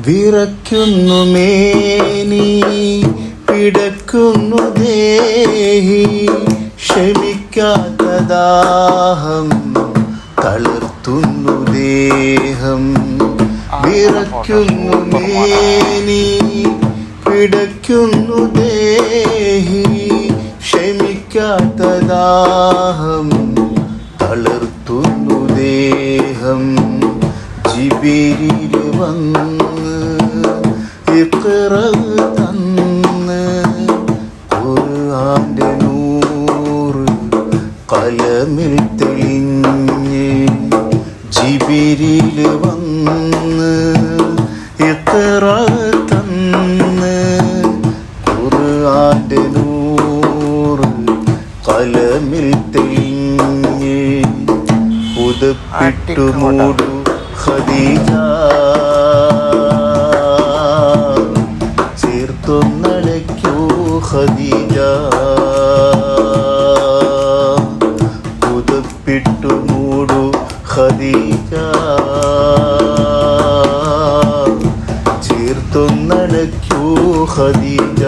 വിറയ്ക്കുന്നു മേനി, പിടയ്ക്കുന്നു ദേഹി, ക്ഷമിക്കാത്ത ദാഹം തളർത്തുന്നു ദേഹം. വിറയ്ക്കുന്നു മേനി, പിടയ്ക്കുന്നു ദേഹി, ക്ഷമിക്കാത്ത ദാഹം തളർത്തുന്നു ദേഹം. ജിബിരിൽ വന്ന് ഇഖ്റ തന്ന് ഖുർആന്റെ നൂറ് ഖലമിൽ തെളിഞ്ഞ്. ജിബിരിൽ വന്ന് ഇഖ്റ തന്ന് ഖുർആന്റെ നൂറ് ഖലമിൽ തെളിഞ്ഞ്. പുതപ്പിട്ടു മൂടു ഖദീജ, ചേർത്തൊന്നടയ്ക്കൂ ഖദീജ. പുതപ്പിട്ടു മൂടു ഖദീജ, ചേർത്തൊന്നടയ്ക്കൂ ഖദീജ.